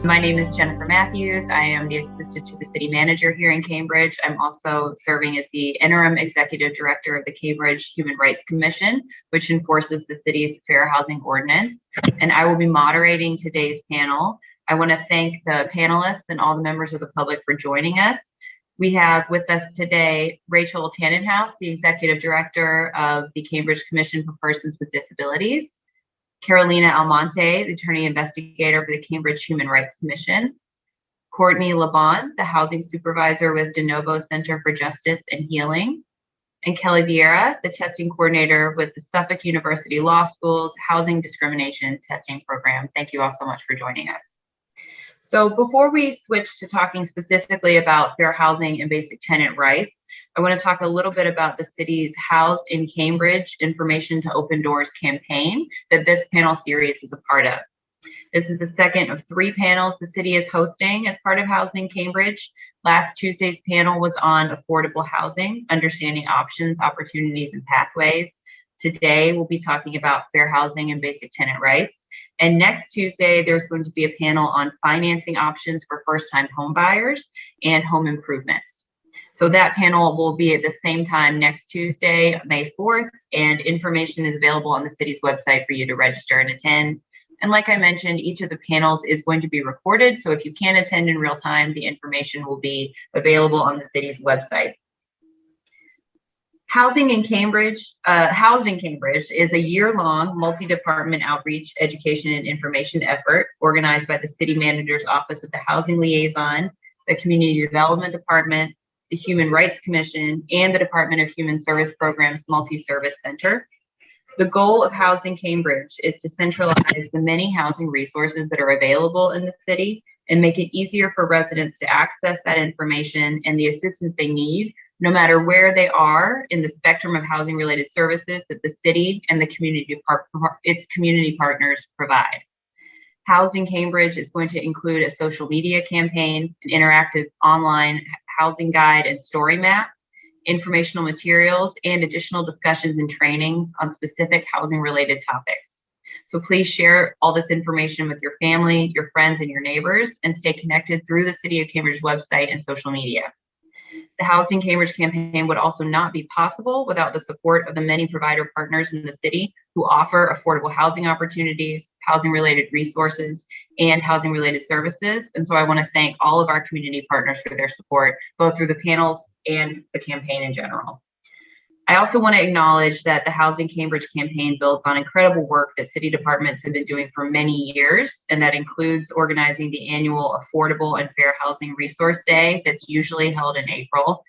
My name is Jennifer Matthews. I am the assistant to the city manager here in Cambridge. I'm also serving as the interim executive director of the Cambridge Human Rights Commission, which enforces the city's fair housing ordinance. And I will be moderating today's panel. I want to thank the panelists and all the members of the public for joining us. We have with us today Rachel Tannenhaus, the executive director of the Cambridge Commission for Persons with Disabilities. Carolina Almonte, the attorney investigator for the Cambridge Human Rights Commission. Courtney LeBon, the housing supervisor with Denovo Center for Justice and Healing. And Kelly Vieira, the testing coordinator with the Suffolk University Law School's Housing Discrimination Testing Program. Thank you all so much for joining us. So before we switch to talking specifically about fair housing and basic tenant rights, I want to talk a little bit about the city's Housed in Cambridge Information to Open Doors campaign that this panel series is a part of. This is the second of 3 panels the city is hosting as part of Housed in Cambridge. Last Tuesday's panel was on affordable housing, understanding options, opportunities, and pathways. Today, we'll be talking about fair housing and basic tenant rights. And next Tuesday, there's going to be a panel on financing options for first-time home buyers and home improvements. So that panel will be at the same time next Tuesday, May 4th, and information is available on the city's website for you to register and attend. And like I mentioned, each of the panels is going to be recorded. So if you can't attend in real time, the information will be available on the city's website. Housed in Cambridge is a year-long multi-department outreach, education, and information effort organized by the City Manager's Office of the Housing Liaison, the Community Development Department, the Human Rights Commission, and the Department of Human Service Programs Multi-Service Center. The goal of Housed in Cambridge is to centralize the many housing resources that are available in the city and make it easier for residents to access that information and the assistance they need, no matter where they are in the spectrum of housing related services that the city and its community partners provide. Housed in Cambridge is going to include a social media campaign, an interactive online housing guide and story map, informational materials, and additional discussions and trainings on specific housing related topics. So please share all this information with your family, your friends, and your neighbors, and stay connected through the City of Cambridge website and social media. The Housed in Cambridge campaign would also not be possible without the support of the many provider partners in the city who offer affordable housing opportunities, housing-related resources, and housing-related services. And so I want to thank all of our community partners for their support, both through the panels and the campaign in general. I also want to acknowledge that the Housed in Cambridge campaign builds on incredible work that city departments have been doing for many years, and that includes organizing the annual Affordable and Fair Housing Resource Day that's usually held in April.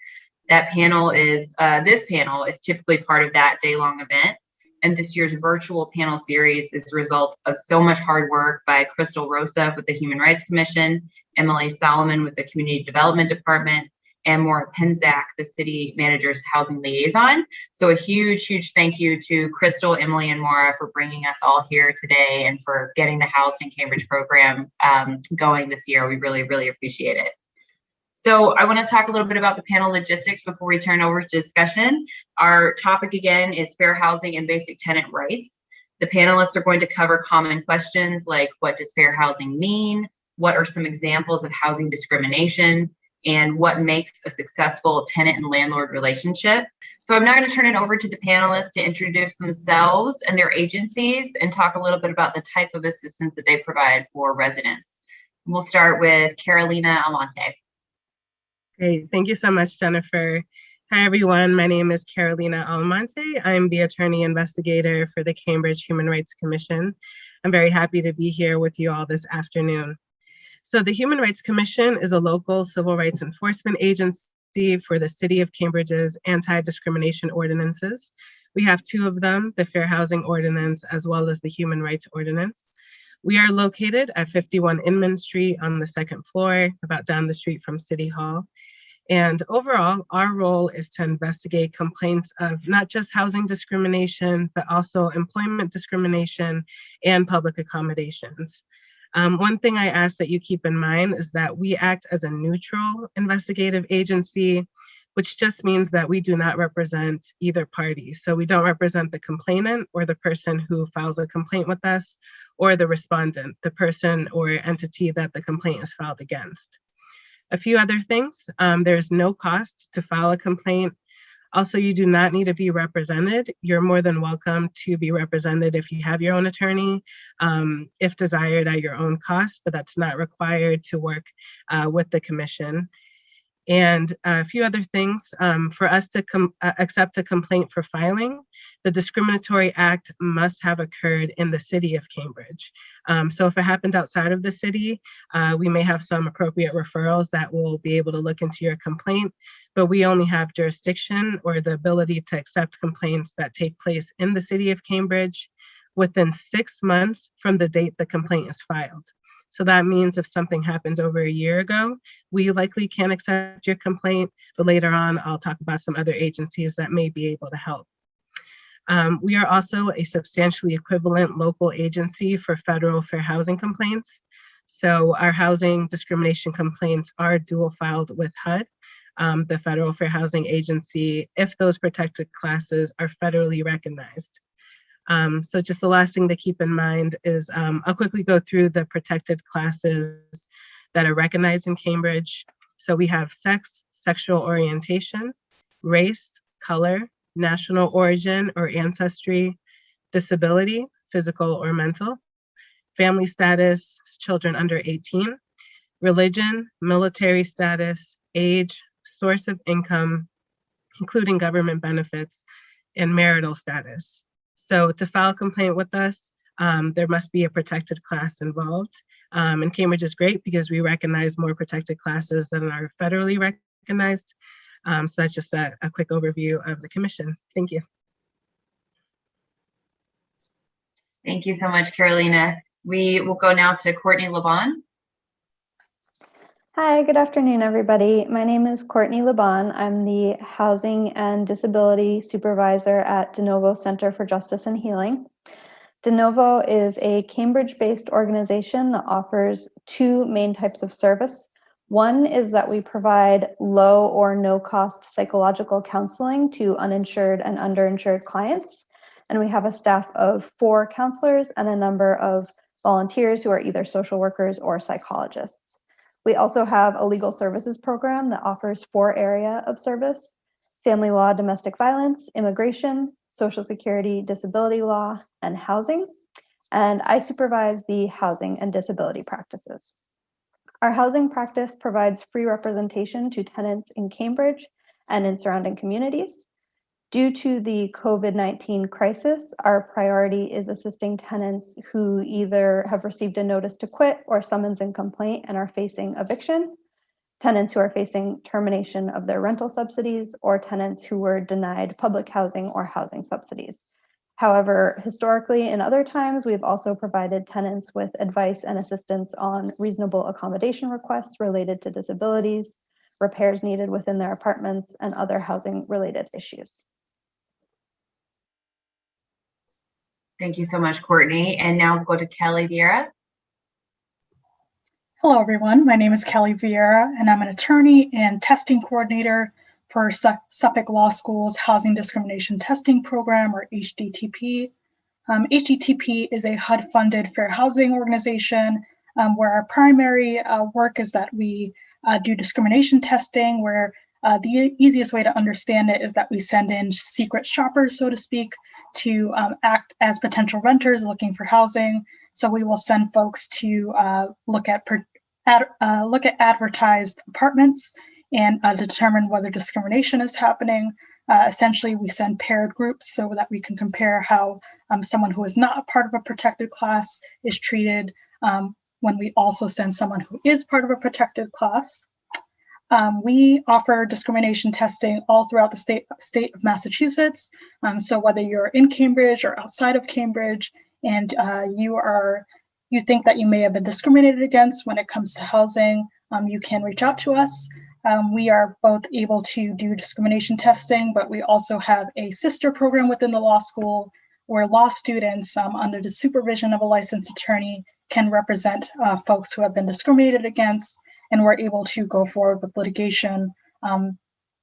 This panel is typically part of that day-long event, and this year's virtual panel series is the result of so much hard work by Crystal Rosa with the Human Rights Commission, Emily Solomon with the Community Development Department, and Maura Penzak, the city manager's housing liaison. So a huge, huge thank you to Crystal, Emily, and Maura for bringing us all here today and for getting the Housed in Cambridge program going this year. We really, really appreciate it. So I want to talk a little bit about the panel logistics before we turn over to discussion. Our topic again is fair housing and basic tenant rights. The panelists are going to cover common questions like, what does fair housing mean? What are some examples of housing discrimination? And what makes a successful tenant and landlord relationship. So I'm now going to turn it over to the panelists to introduce themselves and their agencies and talk a little bit about the type of assistance that they provide for residents. We'll start with Carolina Almonte. Great, thank you so much, Jennifer. Hi, everyone. My name is Carolina Almonte. I'm the attorney investigator for the Cambridge Human Rights Commission. I'm very happy to be here with you all this afternoon. So the Human Rights Commission is a local civil rights enforcement agency for the City of Cambridge's anti-discrimination ordinances. We have 2 of them, the Fair Housing Ordinance as well as the Human Rights Ordinance. We are located at 51 Inman Street on the 2nd floor, about down the street from City Hall. And overall, our role is to investigate complaints of not just housing discrimination, but also employment discrimination and public accommodations. One thing I ask that you keep in mind is that we act as a neutral investigative agency. which just means that we do not represent either party. So we don't represent the complainant or the person who files a complaint with us, or the respondent, the person or entity that the complaint is filed against. A few other things, there's no cost to file a complaint. Also, you do not need to be represented. You're more than welcome to be represented if you have your own attorney, if desired at your own cost, but that's not required to work with the commission. And a few other things, for us to accept a complaint for filing, the discriminatory act must have occurred in the city of Cambridge. So if it happens outside of the city, we may have some appropriate referrals that will be able to look into your complaint, but we only have jurisdiction or the ability to accept complaints that take place in the city of Cambridge within 6 months from the date the complaint is filed. So that means if something happened over a year ago, we likely can't accept your complaint, but later on, I'll talk about some other agencies that may be able to help. We are also a substantially equivalent local agency for federal fair housing complaints. So our housing discrimination complaints are dual filed with HUD, the Federal Fair Housing Agency, if those protected classes are federally recognized. So just the last thing to keep in mind is I'll quickly go through the protected classes that are recognized in Cambridge. So we have sex, sexual orientation, race, color, national origin or ancestry, disability, physical or mental, family status, children under 18, religion, military status, age, source of income, including government benefits, and marital status. So to file a complaint with us, there must be a protected class involved. And Cambridge is great because we recognize more protected classes than are federally recognized. So that's just a quick overview of the commission. Thank you. Thank you so much, Carolina. We will go now to Courtney Laban. Hi, good afternoon, everybody. My name is Courtney Laban. I'm the Housing and Disability Supervisor at Denovo Center for Justice and Healing. Denovo is a Cambridge-based organization that offers two main types of service. One is that we provide low or no cost psychological counseling to uninsured and underinsured clients. And we have a staff of 4 counselors and a number of volunteers who are either social workers or psychologists. We also have a legal services program that offers 4 areas of service: family law, domestic violence, immigration, social security, disability law, and housing. And I supervise the housing and disability practices. Our housing practice provides free representation to tenants in Cambridge and in surrounding communities. Due to the COVID-19 crisis, our priority is assisting tenants who either have received a notice to quit or summons and complaint and are facing eviction, tenants who are facing termination of their rental subsidies, or tenants who were denied public housing or housing subsidies. However, historically and other times, we've also provided tenants with advice and assistance on reasonable accommodation requests related to disabilities, repairs needed within their apartments, and other housing-related issues. Thank you so much, Courtney. And now we'll go to Kelly Vieira. Hello, everyone. My name is Kelly Vieira, and I'm an attorney and testing coordinator for Suffolk Law School's Housing Discrimination Testing Program, or HDTP. HDTP is a HUD-funded fair housing organization where our primary work is that we do discrimination testing, where the easiest way to understand it is that we send in secret shoppers, so to speak, to act as potential renters looking for housing. So we will send folks to look at advertised apartments and determine whether discrimination is happening. Essentially, we send paired groups so that we can compare how someone who is not a part of a protected class is treated when we also send someone who is part of a protected class. We offer discrimination testing all throughout the state of Massachusetts. So whether you're in Cambridge or outside of Cambridge, and you think that you may have been discriminated against when it comes to housing, you can reach out to us. We are both able to do discrimination testing, but we also have a sister program within the law school where law students, under the supervision of a licensed attorney, can represent folks who have been discriminated against, and we're able to go forward with litigation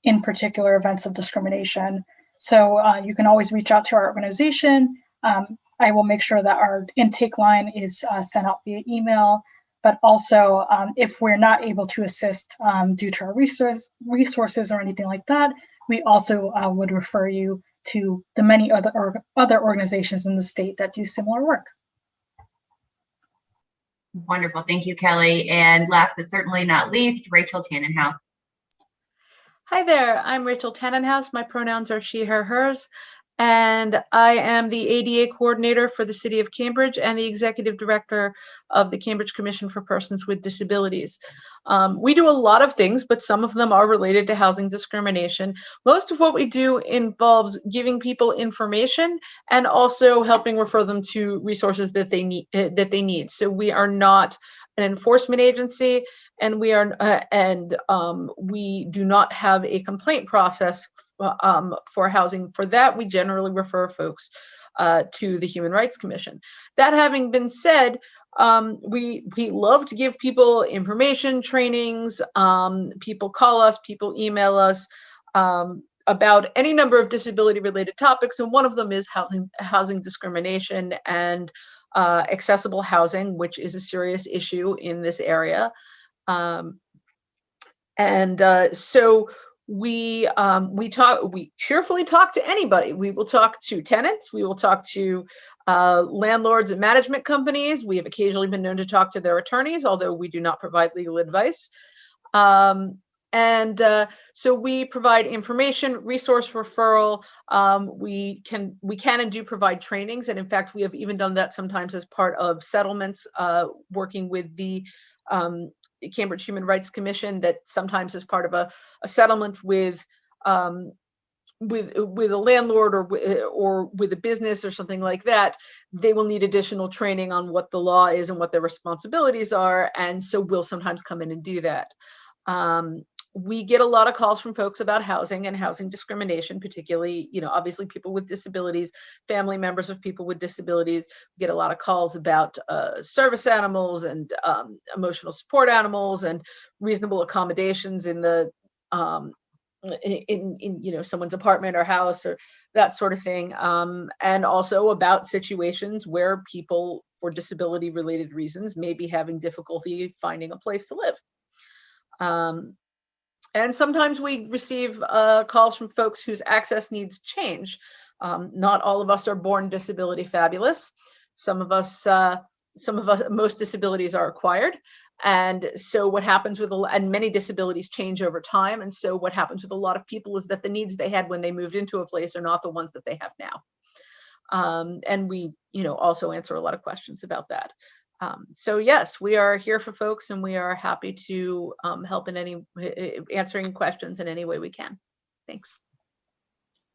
in particular events of discrimination. So you can always reach out to our organization. I will make sure that our intake line is sent out via email, but also if we're not able to assist due to our resources or anything like that, we also would refer you to the many other organizations in the state that do similar work. Wonderful. Thank you, Kelly. And last but certainly not least, Rachel Tannenhaus. Hi there, I'm Rachel Tannenhaus. My pronouns are she, her, hers, and I am the ADA coordinator for the City of Cambridge and the executive director of the Cambridge Commission for Persons with Disabilities. We do a lot of things, but some of them are related to housing discrimination. Most of what we do involves giving people information and also helping refer them to resources that they need. So we are not an enforcement agency, and we do not have a complaint process for housing. For that, we generally refer folks to the Human Rights Commission. That having been said, we love to give people information, trainings. People call us, people email us about any number of disability-related topics, and one of them is housing discrimination and accessible housing, which is a serious issue in this area. So we cheerfully talk to anybody. We will talk to tenants. We will talk to landlords and management companies. We have occasionally been known to talk to their attorneys, although we do not provide legal advice. So we provide information, resource referral. We can and do provide trainings, and in fact, we have even done that sometimes as part of settlements, working with the Cambridge Human Rights Commission, that sometimes as part of a settlement with a landlord or with a business or something like that, they will need additional training on what the law is and what their responsibilities are, and so we'll sometimes come in and do that. We get a lot of calls from folks about housing and housing discrimination, particularly, obviously people with disabilities, family members of people with disabilities. We get a lot of calls about service animals and emotional support animals and reasonable accommodations in the in someone's apartment or house or that sort of thing, and also about situations where people for disability related reasons may be having difficulty finding a place to live. And sometimes we receive calls from folks whose access needs change. Not all of us are born disability fabulous. Most disabilities are acquired. And so what happens and many disabilities change over time. And so what happens with a lot of people is that the needs they had when they moved into a place are not the ones that they have now. And we, also answer a lot of questions about that. So yes, we are here for folks, and we are happy to help in answering questions in any way we can. Thanks.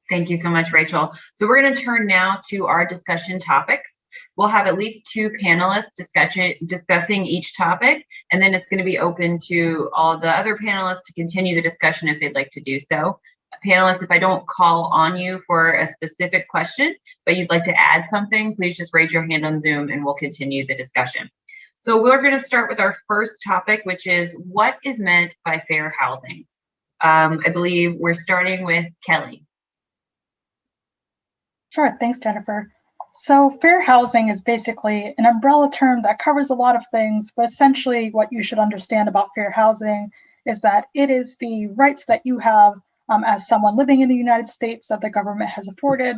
Thank you so much, Rachel. So we're going to turn now to our discussion topics. We'll have at least 2 panelists discussing each topic, and then it's going to be open to all the other panelists to continue the discussion if they'd like to do so. Panelists, if I don't call on you for a specific question, but you'd like to add something, please just raise your hand on Zoom and we'll continue the discussion. So we're going to start with our first topic, which is what is meant by fair housing? I believe we're starting with Kelly. Sure, thanks, Jennifer. So fair housing is basically an umbrella term that covers a lot of things, but essentially what you should understand about fair housing is that it is the rights that you have as someone living in the United States that the government has afforded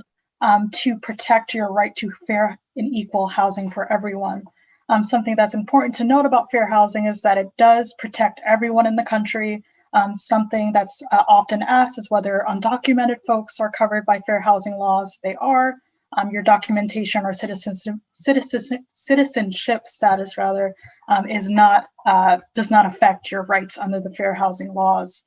to protect your right to fair and equal housing for everyone. Something that's important to note about fair housing is that it does protect everyone in the country. Something that's often asked is whether undocumented folks are covered by fair housing laws. They are. Your documentation or citizenship status is not does not affect your rights under the fair housing laws.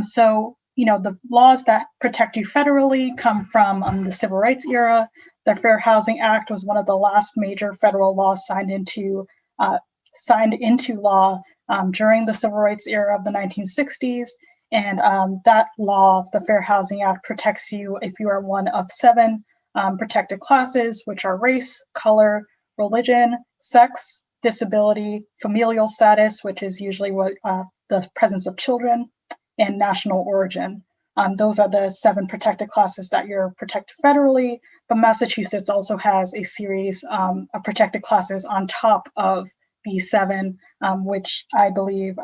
So the laws that protect you federally come from the Civil Rights era. The Fair Housing Act was one of the last major federal laws signed into law during the Civil Rights era of the 1960s. And that law, the Fair Housing Act, protects you if you are one of 7 protected classes, which are race, color, religion, sex, disability, familial status, which is usually what the presence of children, and national origin. Those are the 7 protected classes that you're protected federally, but Massachusetts also has a series of protected classes on top of these 7, which I believe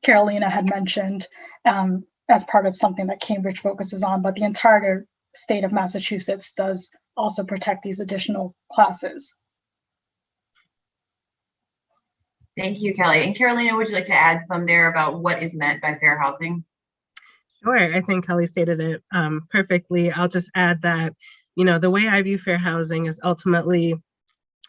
Carolina had mentioned as part of something that Cambridge focuses on, but the entire state of Massachusetts does also protect these additional classes. Thank you, Kelly. And Carolina, would you like to add some there about what is meant by fair housing? Sure, I think Kelly stated it perfectly. I'll just add that, the way I view fair housing is ultimately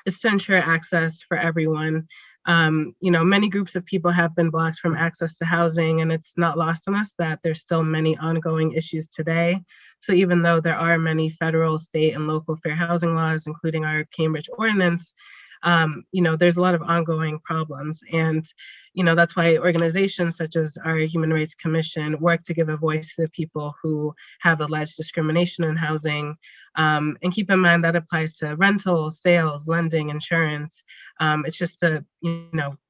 is to ensure access for everyone. Many groups of people have been blocked from access to housing, and it's not lost on us that there's still many ongoing issues today. So even though there are many federal, state, and local fair housing laws, including our Cambridge ordinance, there's a lot of ongoing problems. And, that's why organizations such as our Human Rights Commission work to give a voice to the people who have alleged discrimination in housing. And keep in mind that applies to rental, sales, lending, insurance. It's just to,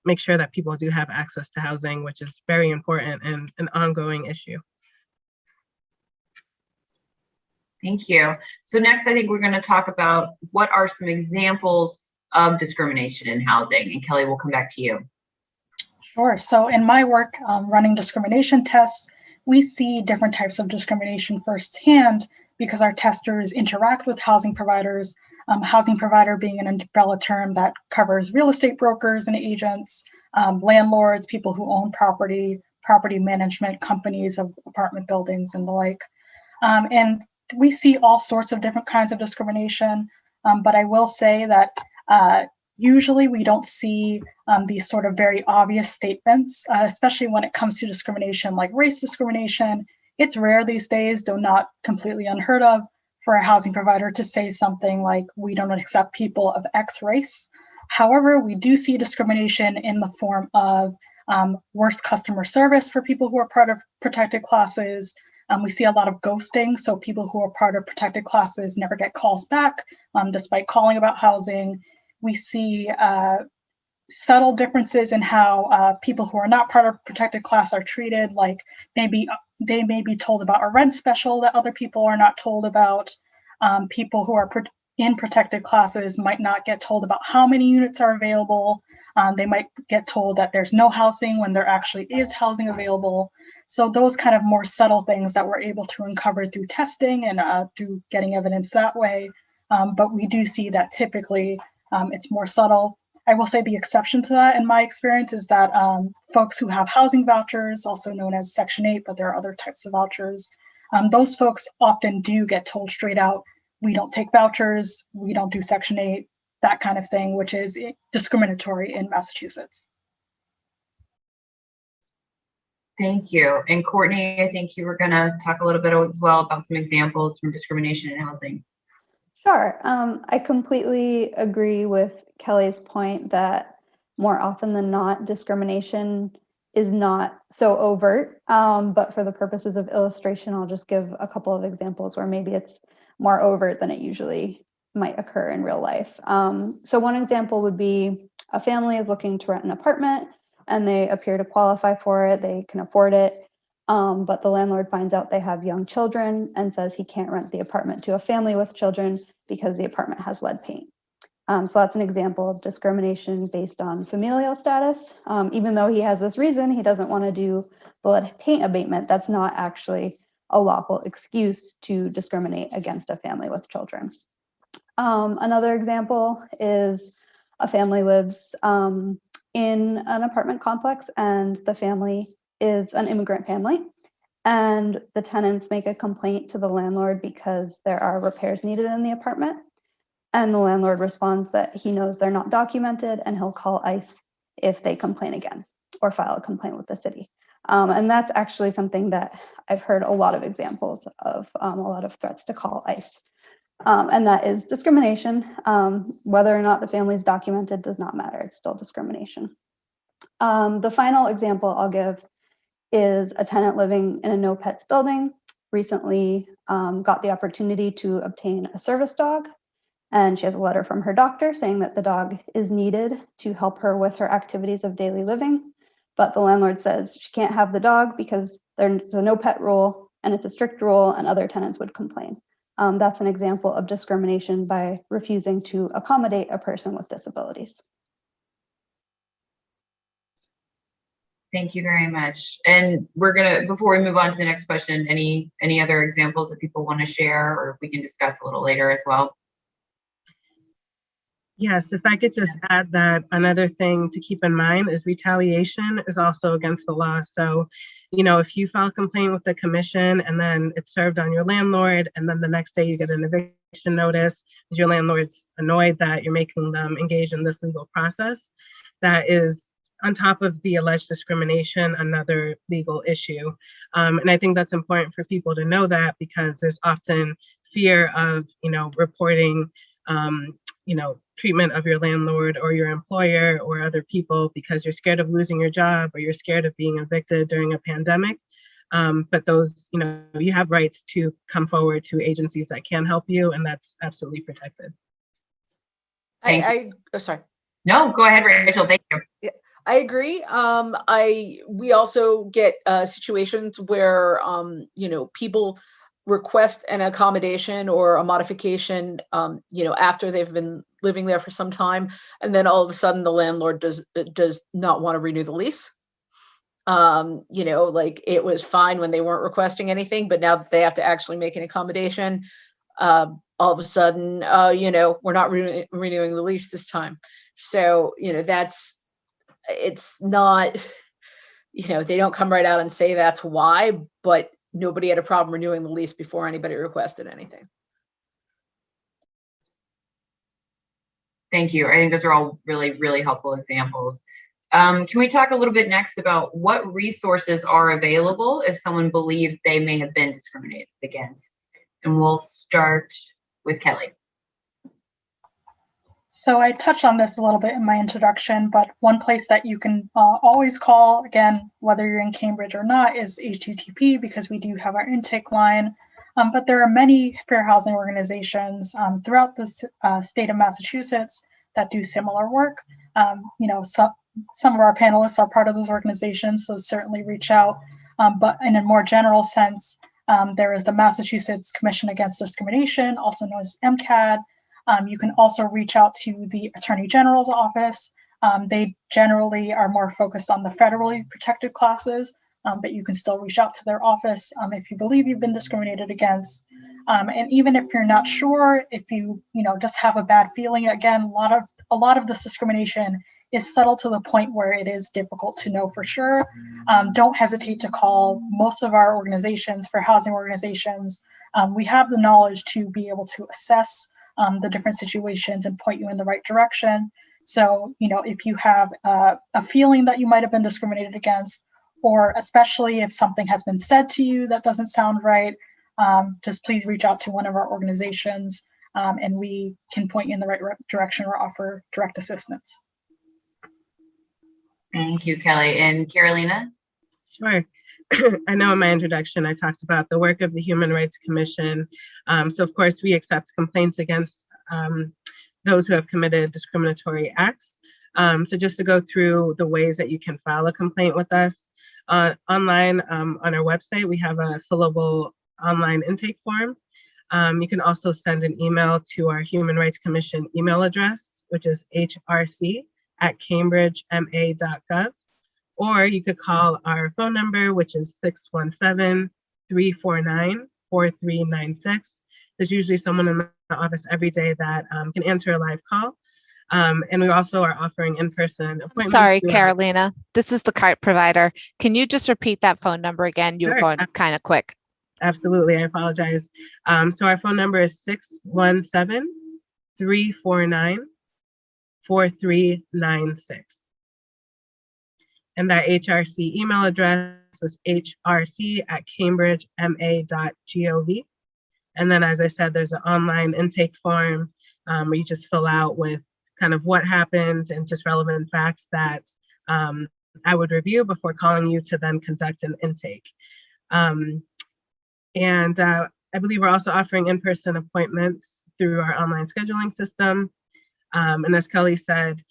make sure that people do have access to housing, which is very important and an ongoing issue. Thank you. So next, I think we're going to talk about what are some examples of discrimination in housing, and Kelly, we'll come back to you. Sure. So in my work running discrimination tests, we see different types of discrimination firsthand because our testers interact with housing providers, housing provider being an umbrella term that covers real estate brokers and agents, landlords, people who own property, property management companies of apartment buildings and the like. And we see all sorts of different kinds of discrimination, but I will say that usually we don't see these sort of very obvious statements, especially when it comes to discrimination like race discrimination. It's rare these days, though not completely unheard of, for a housing provider to say something like, we don't accept people of X race. However, we do see discrimination in the form of worse customer service for people who are part of protected classes. We see a lot of ghosting, so people who are part of protected classes never get calls back despite calling about housing. We see subtle differences in how people who are not part of protected class are treated, like they may be told about a rent special that other people are not told about. People who are in protected classes might not get told about how many units are available. They might get told that there's no housing when there actually is housing available. So those kind of more subtle things that we're able to uncover through testing and through getting evidence that way. But we do see that typically it's more subtle. I will say the exception to that in my experience is that folks who have housing vouchers, also known as Section 8, but there are other types of vouchers, those folks often do get told straight out, we don't take vouchers, we don't do Section 8, that kind of thing, which is discriminatory in Massachusetts. Thank you. And Courtney, I think you were going to talk a little bit as well about some examples from discrimination in housing. Sure. I completely agree with Kelly's point that more often than not, discrimination is not so overt. But for the purposes of illustration, I'll just give a couple of examples where maybe it's more overt than it usually might occur in real life. So one example would be a family is looking to rent an apartment and they appear to qualify for it, they can afford it. But the landlord finds out they have young children and says he can't rent the apartment to a family with children because the apartment has lead paint. So that's an example of discrimination based on familial status. Even though he has this reason, he doesn't want to do the lead paint abatement, that's not actually a lawful excuse to discriminate against a family with children. Another example is a family lives in an apartment complex and the family is an immigrant family, and the tenants make a complaint to the landlord because there are repairs needed in the apartment. And the landlord responds that he knows they're not documented and he'll call ICE if they complain again or file a complaint with the city. And that's actually something that I've heard a lot of examples of, a lot of threats to call ICE. And that is discrimination. Whether or not the family is documented does not matter. It's still discrimination. The final example I'll give is a tenant living in a no pets building recently got the opportunity to obtain a service dog. And she has a letter from her doctor saying that the dog is needed to help her with her activities of daily living. but the landlord says she can't have the dog because there's a no pet rule and it's a strict rule and other tenants would complain. That's an example of discrimination by refusing to accommodate a person with disabilities. Thank you very much. And we're gonna, before we move on to the next question, any other examples that people want to share, or we can discuss a little later as well? Yes, if I could just add that another thing to keep in mind is retaliation is also against the law. So, you know, if you file a complaint with the commission and then it's served on your landlord, and then the next day you get an eviction notice because your landlord's annoyed that you're making them engage in this legal process, that is, on top of the alleged discrimination, another legal issue. And I think that's important for people to know that, because there's often fear of, you know, reporting, you know, treatment of your landlord or your employer or other people because you're scared of losing your job or you're scared of being evicted during a pandemic. But those, you know, you have rights to come forward to agencies that can help you, and that's absolutely protected. Oh, sorry. No, go ahead, Rachel. Thank you. Yeah, I agree. We also get situations where you know, people request an accommodation or a modification, you know, after they've been living there for some time, and then all of a sudden the landlord does not want to renew the lease. You know, like, it was fine when they weren't requesting anything, but now that they have to actually make an accommodation, all of a sudden, you know, we're not renewing the lease this time. So, you know, it's not, you know, they don't come right out and say that's why, but nobody had a problem renewing the lease before anybody requested anything. Thank you. I think those are all really, really helpful examples. Can we talk a little bit next about what resources are available if someone believes they may have been discriminated against? And we'll start with Kelly. So I touched on this a little bit in my introduction, but one place that you can always call, again, whether you're in Cambridge or not, is HDTP, because we do have our intake line. But there are many fair housing organizations throughout the state of Massachusetts that do similar work. You know, some of our panelists are part of those organizations, so certainly reach out. But in a more general sense, there is the Massachusetts Commission Against Discrimination, also known as MCAD. You can also reach out to the Attorney General's office. They generally are more focused on the federally protected classes, but you can still reach out to their office if you believe you've been discriminated against. And even if you're not sure, if you just have a bad feeling, again, a lot of this discrimination is subtle to the point where it is difficult to know for sure. Don't hesitate to call. Most of our organizations, for housing organizations, we have the knowledge to be able to assess the different situations and point you in the right direction. So, you know, if you have a feeling that you might have been discriminated against, or especially if something has been said to you that doesn't sound right, just please reach out to one of our organizations and we can point you in the right direction or offer direct assistance. Thank you, Kelly. And Carolina? Sure. I know in my introduction, I talked about the work of the Human Rights Commission. So of course, we accept complaints against those who have committed discriminatory acts. So just to go through the ways that you can file a complaint with us, online on our website, we have a fillable online intake form. You can also send an email to our Human Rights Commission email address, which is hrc@cambridgema.gov. Or you could call our phone number, which is 617-349-4396. There's usually someone in the office every day that can answer a live call. And we also are offering in-person appointments. Sorry, Carolina, this is the cart provider. Can you just repeat that phone number again? You were Sure. going kind of quick. Absolutely, I apologize. So our phone number is 617-349-4396. And that HRC email address was hrc@cambridgema.gov. And then, as I said, there's an online intake form where you just fill out with kind of what happened and just relevant facts that I would review before calling you to then conduct an intake. And I believe we're also offering in-person appointments through our online scheduling system. And as Kelly said,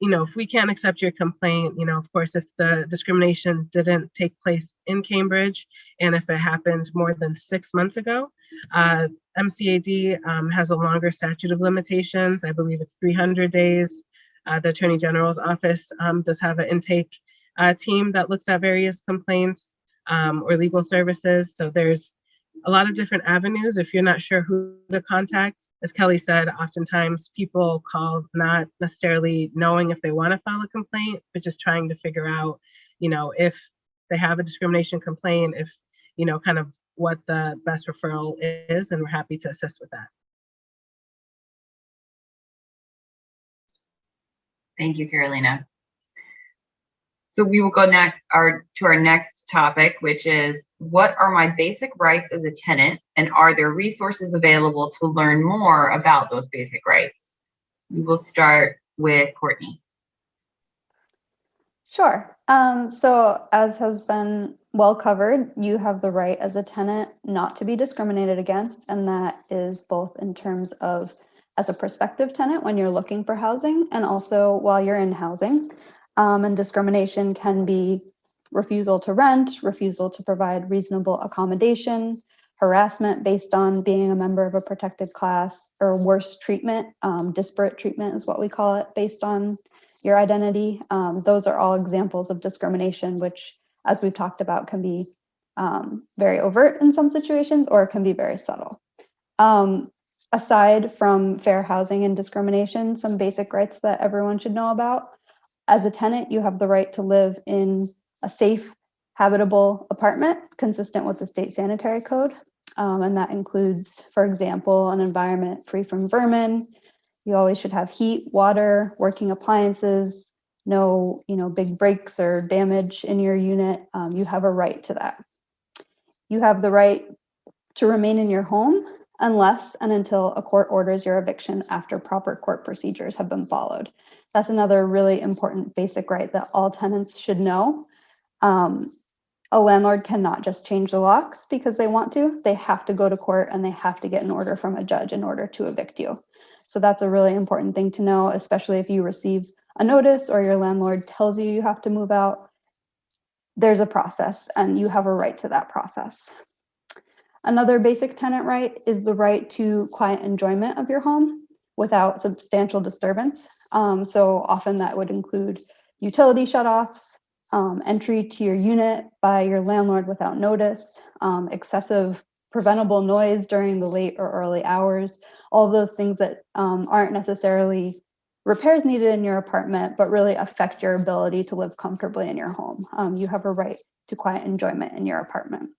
if we can't accept your complaint, of course, if the discrimination didn't take place in Cambridge, and if it happened more than 6 months ago, MCAD has a longer statute of limitations. I believe it's 300 days. The Attorney General's office does have an intake team that looks at various complaints or legal services. So there's a lot of different avenues. If you're not sure who to contact, as Kelly said, oftentimes people call not necessarily knowing if they want to file a complaint, but just trying to figure out, if they have a discrimination complaint, if, kind of what the best referral is, and we're happy to assist with that. Thank you, Carolina. So we will go to our next topic, which is, what are my basic rights as a tenant, and are there resources available to learn more about those basic rights? We will start with Courtney. Sure. So as has been well covered, you have the right as a tenant not to be discriminated against, and that is both in terms of as a prospective tenant when you're looking for housing, and also while you're in housing. And discrimination can be refusal to rent, refusal to provide reasonable accommodation, harassment based on being a member of a protected class, or worse treatment, disparate treatment is what we call it, based on your identity. Those are all examples of discrimination, which, as we've talked about, can be very overt in some situations, or it can be very subtle. Aside from fair housing and discrimination, some basic rights that everyone should know about. As a tenant, you have the right to live in a safe, habitable apartment consistent with the state sanitary code. And that includes, for example, an environment free from vermin. You always should have heat, water, working appliances, no big breaks or damage in your unit. You have a right to that. You have the right to remain in your home unless and until a court orders your eviction after proper court procedures have been followed. That's another really important basic right that all tenants should know. A landlord cannot just change the locks because they want to. They have to go to court and they have to get an order from a judge in order to evict you. So that's a really important thing to know, especially if you receive a notice or your landlord tells you you have to move out. There's a process and you have a right to that process. Another basic tenant right is the right to quiet enjoyment of your home without substantial disturbance. So often that would include utility shutoffs, entry to your unit by your landlord without notice, excessive preventable noise during the late or early hours, all of those things that aren't necessarily repairs needed in your apartment, but really affect your ability to live comfortably in your home. You have a right to quiet enjoyment in your apartment.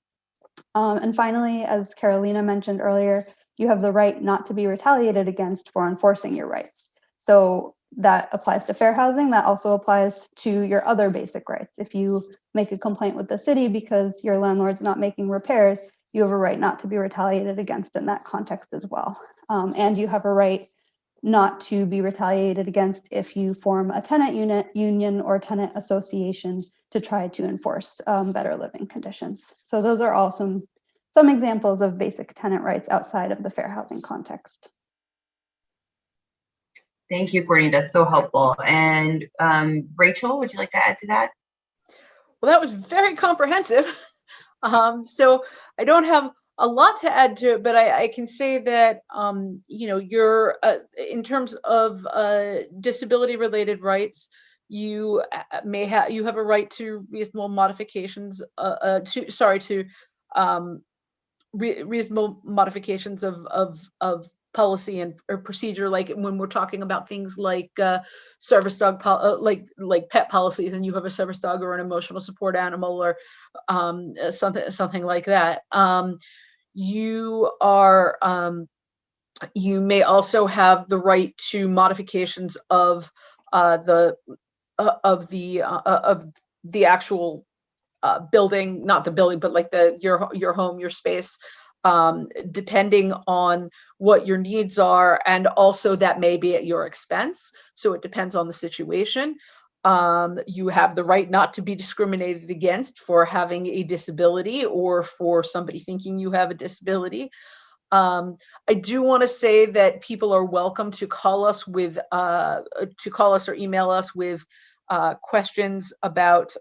And finally, as Carolina mentioned earlier, you have the right not to be retaliated against for enforcing your rights. So that applies to fair housing. That also applies to your other basic rights. If you make a complaint with the city because your landlord's not making repairs, you have a right not to be retaliated against in that context as well. And you have a right not to be retaliated against if you form a tenant union or tenant association to try to enforce better living conditions. So those are all some examples of basic tenant rights outside of the fair housing context. Thank you, Courtney. That's so helpful. And Rachel, would you like to add to that? Well, that was very comprehensive. So I don't have a lot to add to it, but I can say that, you're in terms of disability-related rights, you have a right to reasonable modifications, reasonable modifications of policy or procedure, like when we're talking about things like service dog, like pet policies, and you have a service dog or an emotional support animal or something like that. You may also have the right to modifications of the actual building, not the building, but like your home, your space, depending on what your needs are, and also that may be at your expense. So it depends on the situation. You have the right not to be discriminated against for having a disability or for somebody thinking you have a disability. I do want to say that people are welcome to call us with or email us with questions about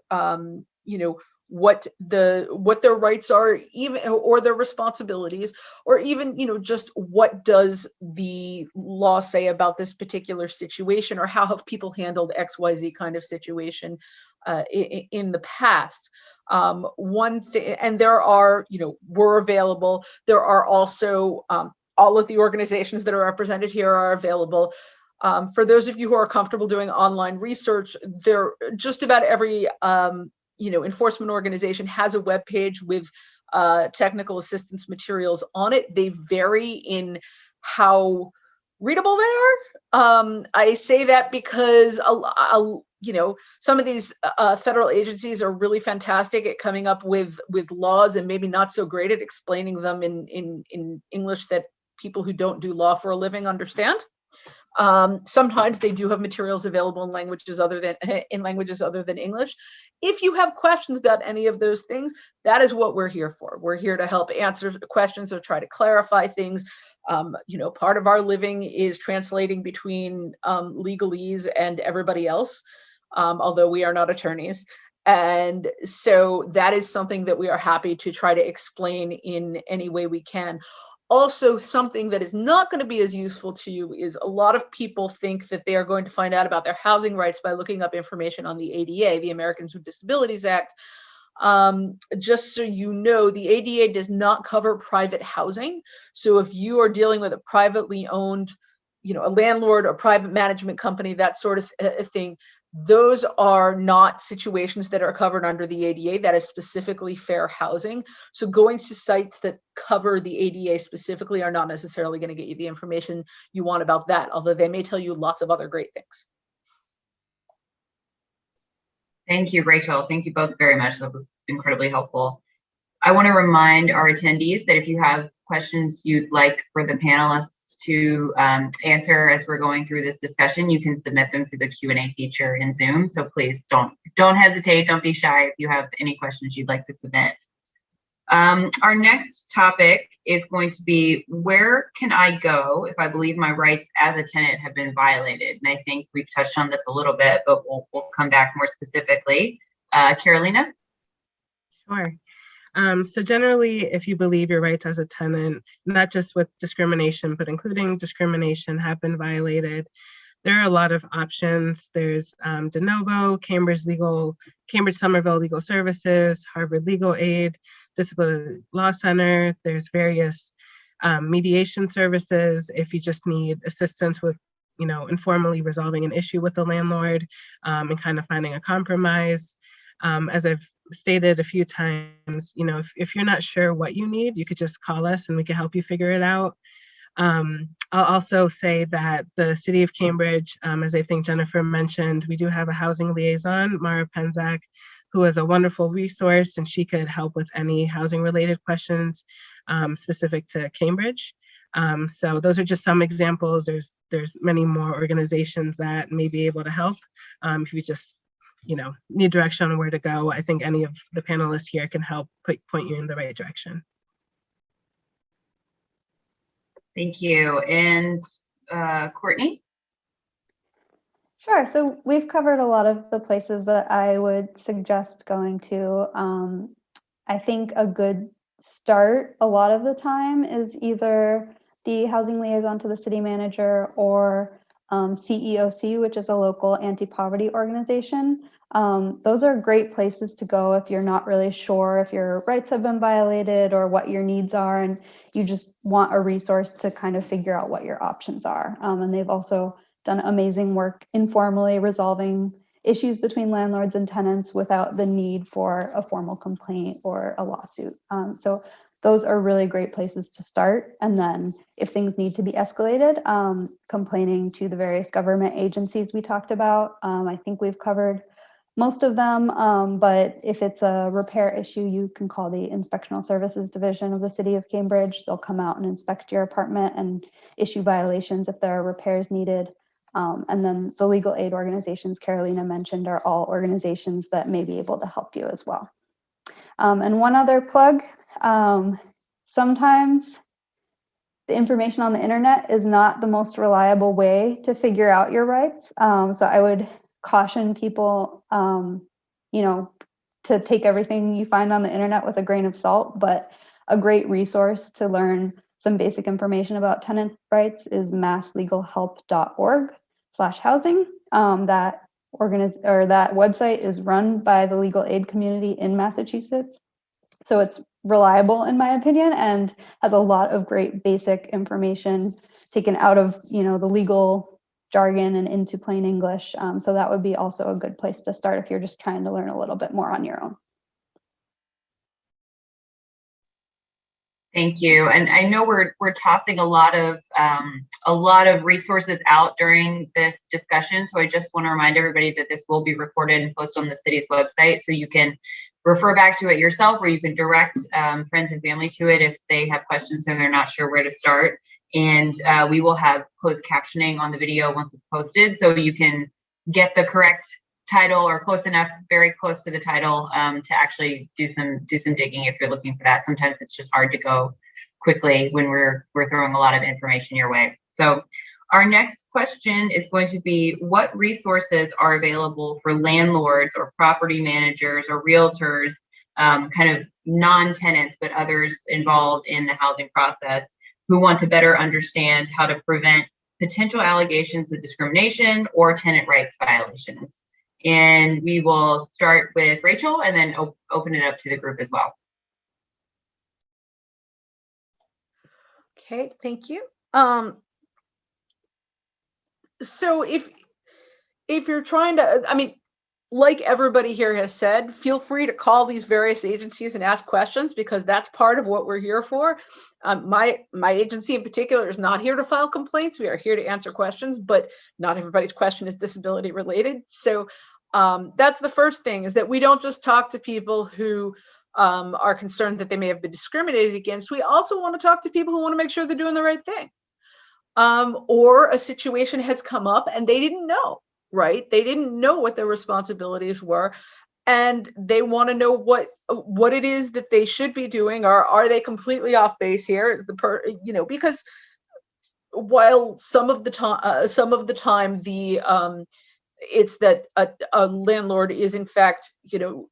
what their rights are, even or their responsibilities, or even just what does the law say about this particular situation, or how have people handled XYZ kind of situation in the past. One thing, and there are, we're available. There are also all of the organizations that are represented here are available. For those of you who are comfortable doing online research, there just about every enforcement organization has a web page with technical assistance materials on it. They vary in how readable they are. I say that because some of these federal agencies are really fantastic at coming up with laws, and maybe not so great at explaining them in English that people who don't do law for a living understand. Sometimes they do have materials available in languages other than English. If you have questions about any of those things, that is what we're here for. We're here to help answer questions or try to clarify things. Part of our living is translating between legalese and everybody else, although we are not attorneys. And so that is something that we are happy to try to explain in any way we can. Also, something that is not going to be as useful to you is a lot of people think that they are going to find out about their housing rights by looking up information on the ADA, the Americans with Disabilities Act. Just so you know, the ADA does not cover private housing. So if you are dealing with a privately owned, a landlord or private management company, that sort of thing, those are not situations that are covered under the ADA. That is specifically fair housing. So going to sites that cover the ADA specifically are not necessarily going to get you the information you want about that, although they may tell you lots of other great things. Thank you, Rachel. Thank you both very much. That was incredibly helpful. I want to remind our attendees that if you have questions you'd like for the panelists to answer as we're going through this discussion, you can submit them through the Q&A feature in Zoom. So please don't hesitate, don't be shy if you have any questions you'd like to submit. Our next topic is going to be, where can I go if I believe my rights as a tenant have been violated? And I think we've touched on this a little bit, but we'll come back more specifically. Carolina? Sure. So generally, if you believe your rights as a tenant, not just with discrimination, but including discrimination, have been violated, there are a lot of options. There's Denovo, Cambridge Somerville Legal Services, Harvard Legal Aid, Disability Law Center. There's various mediation services if you just need assistance with, informally resolving an issue with the landlord and kind of finding a compromise. As I've stated a few times, if you're not sure what you need, you could just call us and we can help you figure it out. I'll also say that the City of Cambridge, as I think Jennifer mentioned, we do have a housing liaison, Mara Penzak, who is a wonderful resource, and she could help with any housing related questions specific to Cambridge. So those are just some examples. There's many more organizations that may be able to help. If you just need direction on where to go, I think any of the panelists here can help point you in the right direction. Thank you. And Courtney? Sure. So we've covered a lot of the places that I would suggest going to. I think a good start a lot of the time is either the housing liaison to the city manager or CEOC, which is a local anti-poverty organization. Those are great places to go if you're not really sure if your rights have been violated or what your needs are, and you just want a resource to kind of figure out what your options are. And they've also done amazing work informally resolving issues between landlords and tenants without the need for a formal complaint or a lawsuit. So those are really great places to start. And then if things need to be escalated, complaining to the various government agencies we talked about. I think we've covered most of them, but if it's a repair issue, you can call the Inspectional Services Division of the City of Cambridge. They'll come out and inspect your apartment and issue violations if there are repairs needed. And then the legal aid organizations Carolina mentioned are all organizations that may be able to help you as well. And one other plug, sometimes the information on the internet is not the most reliable way to figure out your rights. So I would caution people, you know, to take everything you find on the internet with a grain of salt, but a great resource to learn some basic information about tenant rights is masslegalhelp.org/housing. That website is run by the legal aid community in Massachusetts. So it's reliable in my opinion and has a lot of great basic information taken out of, you know, the legal jargon and into plain English. So that would be also a good place to start if you're just trying to learn a little bit more on your own. Thank you. And I know we're tossing a lot of resources out during this discussion. So I just want to remind everybody that this will be recorded and posted on the city's website, so you can refer back to it yourself, or you can direct friends and family to it if they have questions and they're not sure where to start. And we will have closed captioning on the video once it's posted, so you can get the correct title or close enough, very close to the title, to actually do some digging if you're looking for that. Sometimes it's just hard to go quickly when we're throwing a lot of information your way. So our next question is going to be, what resources are available for landlords or property managers or realtors, kind of non-tenants, but others involved in the housing process, who want to better understand how to prevent potential allegations of discrimination or tenant rights violations? And we will start with Rachel and then open it up to the group as well. Okay, thank you. So if you're trying to, I mean, like everybody here has said, feel free to call these various agencies and ask questions, because that's part of what we're here for. My agency in particular is not here to file complaints. We are here to answer questions, but not everybody's question is disability related. So that's the first thing, is that we don't just talk to people who are concerned that they may have been discriminated against. We also want to talk to people who want to make sure they're doing the right thing. Or a situation has come up and they didn't know, right? They didn't know what their responsibilities were, and they want to know what it is that they should be doing. Or are they completely off base here? Is because while some of the time it's that a landlord is in fact,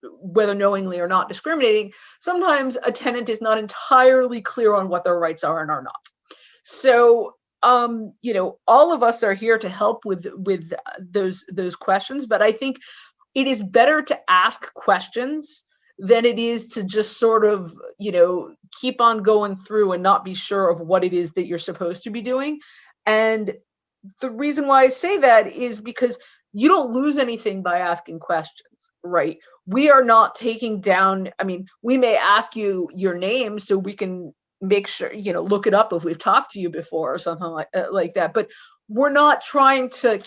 whether knowingly or not discriminating, sometimes a tenant is not entirely clear on what their rights are and are not. So all of us are here to help with those questions, but I think it is better to ask questions than it is to just sort of, keep on going through and not be sure of what it is that you're supposed to be doing. And the reason why I say that is because you don't lose anything by asking questions, right? We are not taking down, we may ask you your name so we can make sure, look it up if we've talked to you before or something like that. But we're not trying to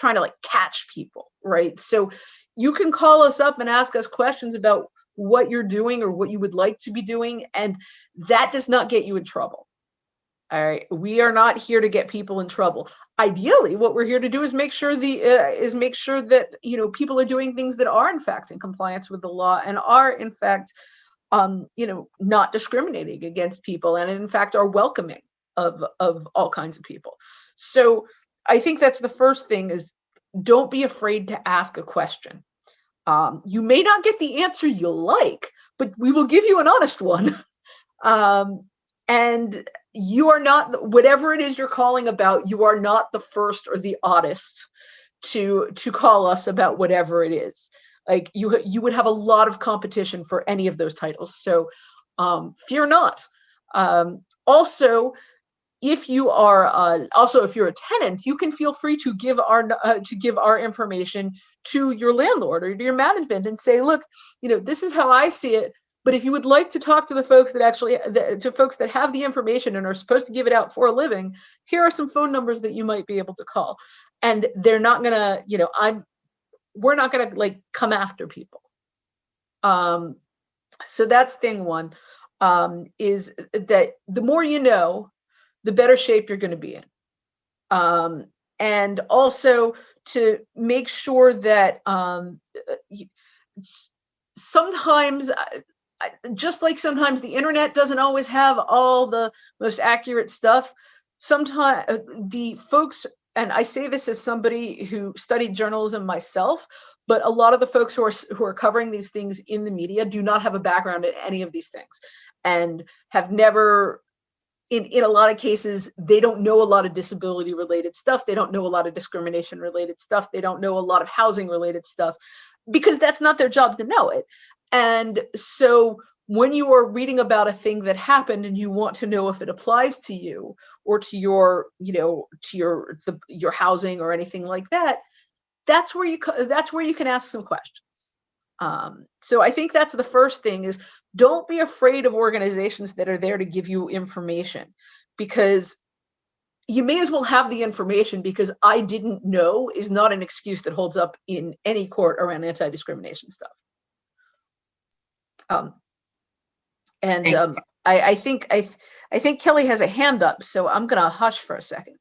like catch people, right? So you can call us up and ask us questions about what you're doing or what you would like to be doing, and that does not get you in trouble. All right, we are not here to get people in trouble. Ideally, what we're here to do is make sure that people are doing things that are in fact in compliance with the law and are in fact not discriminating against people, and in fact are welcoming of all kinds of people. So I think that's the first thing, is don't be afraid to ask a question. You may not get the answer you like, but we will give you an honest one. And you are not, whatever it is you're calling about, you are not the first or the oddest to call us about whatever it is. Like you would have a lot of competition for any of those titles. So fear not. Also, if you're a tenant, you can feel free to give our information to your landlord or to your management and say, look, this is how I see it. But if you would like to talk to the folks that have the information and are supposed to give it out for a living, here are some phone numbers that you might be able to call. And they're not gonna, we're not gonna like come after people. So that's thing one, is that the more you know, the better shape you're gonna be in. And also to make sure that sometimes just like sometimes the internet doesn't always have all the most accurate stuff, sometimes the folks, and I say this as somebody who studied journalism myself, but a lot of the folks who are covering these things in the media do not have a background in any of these things, and have never, in a lot of cases, they don't know a lot of disability related stuff. They don't know a lot of discrimination related stuff. They don't know a lot of housing related stuff, because that's not their job to know it. And so when you are reading about a thing that happened and you want to know if it applies to you or to your, to your housing or anything like that, that's where you can ask some questions. So I think that's the first thing, is don't be afraid of organizations that are there to give you information, because you may as well have the information, because I didn't know is not an excuse that holds up in any court around anti-discrimination stuff. I think Kelly has a hand up, so I'm gonna hush for a second.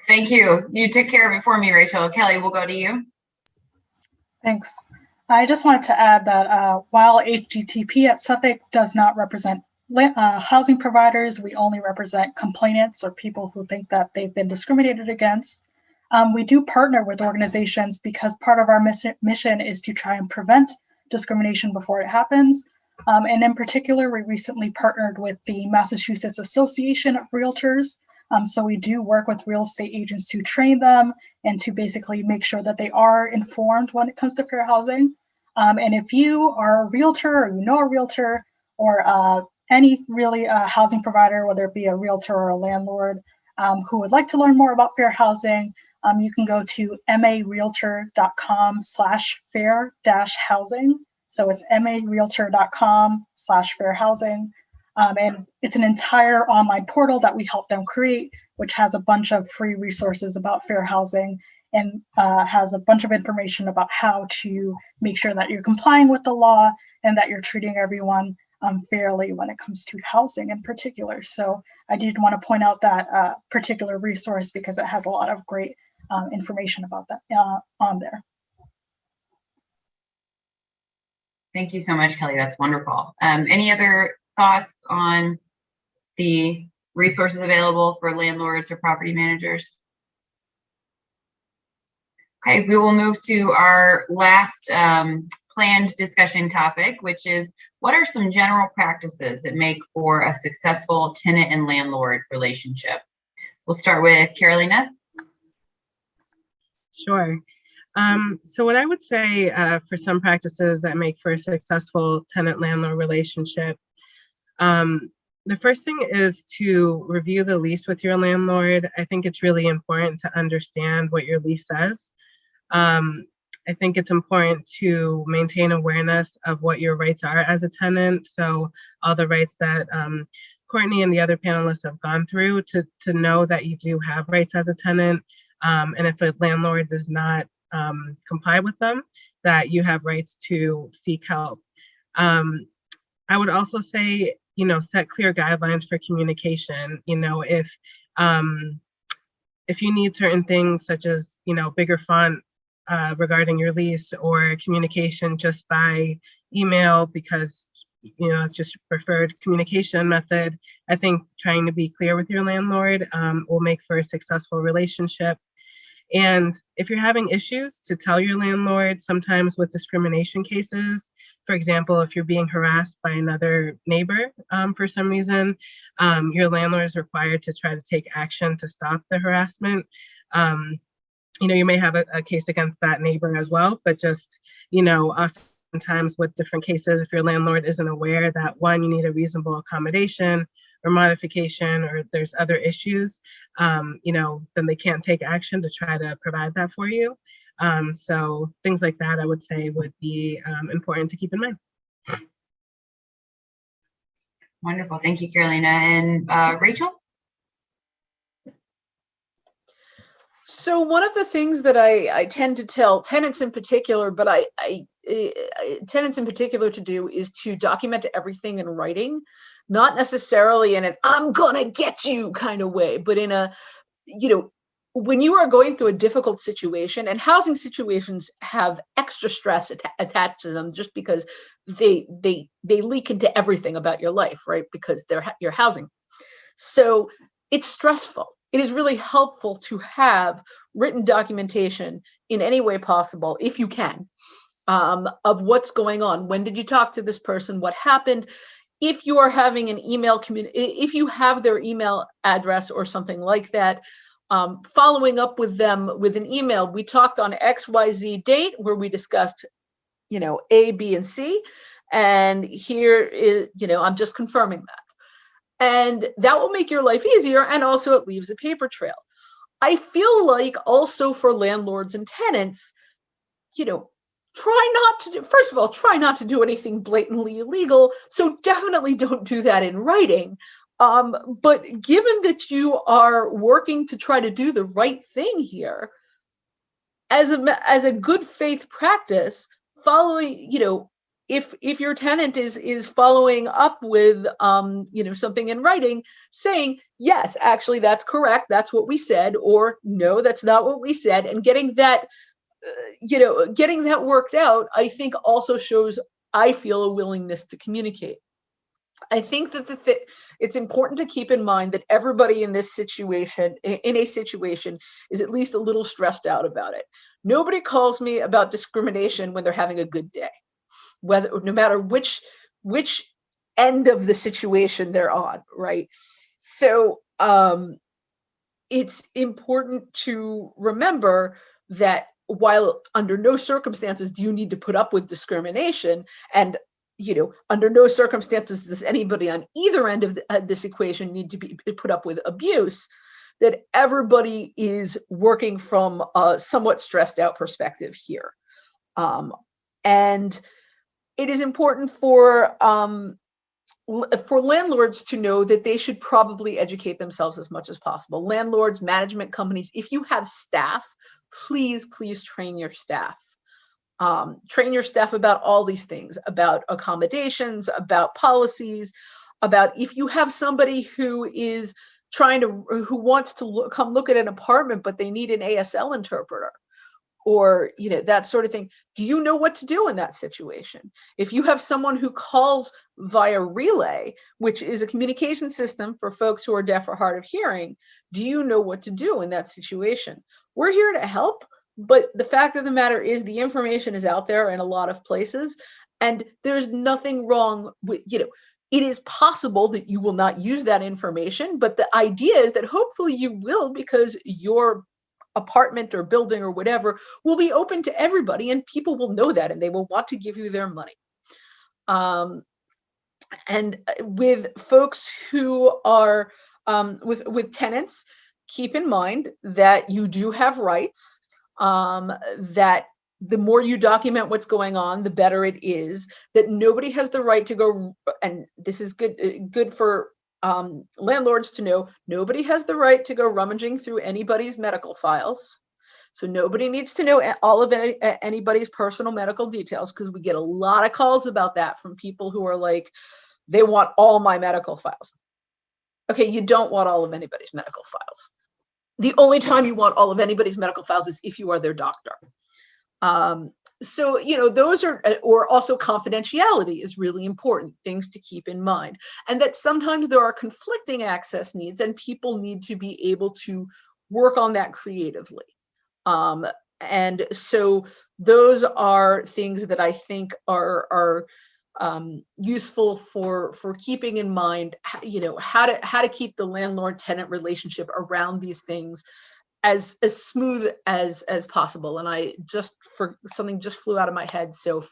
Thank you. You took care of it for me, Rachel. Kelly, we'll go to you. Thanks. I just wanted to add that while HDTP at Suffolk does not represent housing providers, we only represent complainants or people who think that they've been discriminated against. We do partner with organizations because part of our mission is to try and prevent discrimination before it happens. And in particular, we recently partnered with the Massachusetts Association of Realtors. So we do work with real estate agents to train them and to basically make sure that they are informed when it comes to fair housing. And if you are a realtor, or you know a realtor, or any really housing provider, whether it be a realtor or a landlord, who would like to learn more about fair housing, you can go to marealtor.com/fair-housing. So it's marealtor.com/fair housing. And it's an entire online portal that we help them create, which has a bunch of free resources about fair housing, and has a bunch of information about how to make sure that you're complying with the law and that you're treating everyone fairly when it comes to housing in particular. So I did want to point out that particular resource because it has a lot of great information about that on there. Thank you so much, Kelly. That's wonderful. Any other thoughts on the resources available for landlords or property managers? Okay, we will move to our last planned discussion topic, which is what are some general practices that make for a successful tenant and landlord relationship? We'll start with Carolina. Sure. So what I would say for some practices that make for a successful tenant-landlord relationship, the first thing is to review the lease with your landlord. I think it's really important to understand what your lease says. I think it's important to maintain awareness of what your rights are as a tenant. So all the rights that Courtney and the other panelists have gone through, to know that you do have rights as a tenant. And if a landlord does not comply with them, that you have rights to seek help. I would also say, set clear guidelines for communication. If you need certain things such as, bigger font regarding your lease, or communication just by email because, it's just preferred communication method, I think trying to be clear with your landlord will make for a successful relationship. And if you're having issues, to tell your landlord. Sometimes with discrimination cases, for example, if you're being harassed by another neighbor for some reason, your landlord is required to try to take action to stop the harassment. You may have a case against that neighbor as well, but just, oftentimes with different cases, if your landlord isn't aware that, one, you need a reasonable accommodation or modification, or there's other issues, then they can't take action to try to provide that for you. So things like that, I would say, would be important to keep in mind. Wonderful. Thank you, Carolina. And Rachel? So one of the things that I tend to tell tenants in particular, but tenants in particular to do, is to document everything in writing, not necessarily in an "I'm gonna get you" kind of way, but in a, when you are going through a difficult situation, and housing situations have extra stress attached to them just because they leak into everything about your life, right? Because they're your housing. So it's stressful. It is really helpful to have written documentation in any way possible, if you can, of what's going on. When did you talk to this person? What happened? If you are having an email if you have their email address or something like that, following up with them with an email. We talked on XYZ date where we discussed, A, B, and C, and here is, I'm just confirming that. And that will make your life easier, and also it leaves a paper trail. I feel like also for landlords and tenants, first of all, try not to do anything blatantly illegal. So definitely don't do that in writing. But given that you are working to try to do the right thing here, as a good faith practice, following, if your tenant is following up with, something in writing saying, yes, actually, that's correct, that's what we said, or no, that's not what we said, and getting that worked out, I think also shows, I feel, a willingness to communicate. I think that it's important to keep in mind that everybody in a situation, is at least a little stressed out about it. Nobody calls me about discrimination when they're having a good day, no matter which end of the situation they're on, right? So it's important to remember that while under no circumstances do you need to put up with discrimination, and under no circumstances does anybody on either end of this equation need to be put up with abuse, that everybody is working from a somewhat stressed out perspective here. And it is important for landlords to know that they should probably educate themselves as much as possible. Landlords, management companies, if you have staff, please train your staff. Train your staff about all these things, about accommodations, about policies, about if you have somebody who is who wants to come look at an apartment, but they need an ASL interpreter, or that sort of thing. Do you know what to do in that situation? If you have someone who calls via relay, which is a communication system for folks who are deaf or hard of hearing, do you know what to do in that situation? We're here to help, but the fact of the matter is the information is out there in a lot of places, and there's nothing wrong with, it is possible that you will not use that information, but the idea is that hopefully you will, because your apartment or building or whatever will be open to everybody, and people will know that, and they will want to give you their money. And with folks who are with tenants, keep in mind that you do have rights, that the more you document what's going on, the better it is, that nobody has the right to go, and this is good for landlords to know, nobody has the right to go rummaging through anybody's medical files. So nobody needs to know all of anybody's personal medical details, because we get a lot of calls about that from people who are like, they want all my medical files. Okay, you don't want all of anybody's medical files. The only time you want all of anybody's medical files is if you are their doctor. So, those are, or also confidentiality is really important, things to keep in mind. And that sometimes there are conflicting access needs, and people need to be able to work on that creatively. And so those are things that I think are useful for keeping in mind, how to keep the landlord-tenant relationship around these things as smooth as possible. And something just flew out of my head, so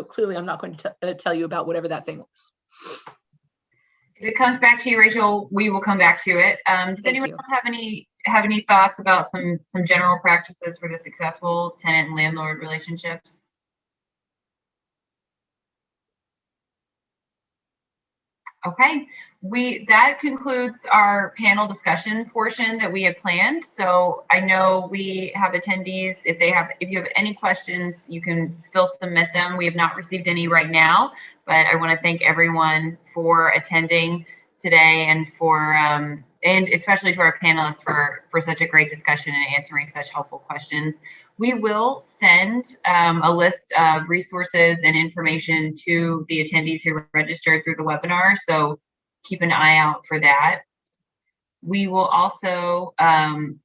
clearly I'm not going to tell you about whatever that thing was. If it comes back to you, Rachel, we will come back to it. Does anyone else have any thoughts about some general practices for the successful tenant and landlord relationships? Okay, that concludes our panel discussion portion that we had planned. So I know we have attendees. If you have any questions, you can still submit them. We have not received any right now, but I want to thank everyone for attending today and and especially to our panelists for such a great discussion and answering such helpful questions. We will send a list of resources and information to the attendees who registered through the webinar, so keep an eye out for that. We will also, I'm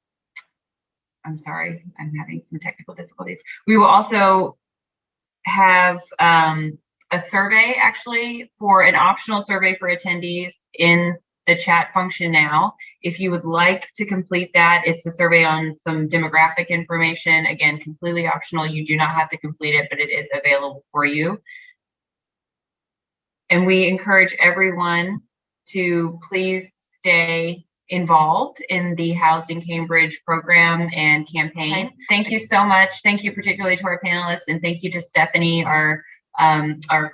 sorry, I'm having some technical difficulties. We will also have a survey, actually, for an optional survey for attendees in the chat function now. If you would like to complete that, it's a survey on some demographic information. Again, completely optional. You do not have to complete it, but it is available for you. And we encourage everyone to please stay involved in the Housing Cambridge program and campaign. Thank you so much. Thank you particularly to our panelists, and thank you to Stephanie, our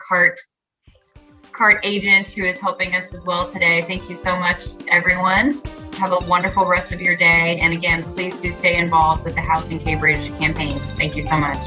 cart agent, who is helping us as well today. Thank you so much, everyone. Have a wonderful rest of your day. And again, please do stay involved with the Housing Cambridge campaign. Thank you so much.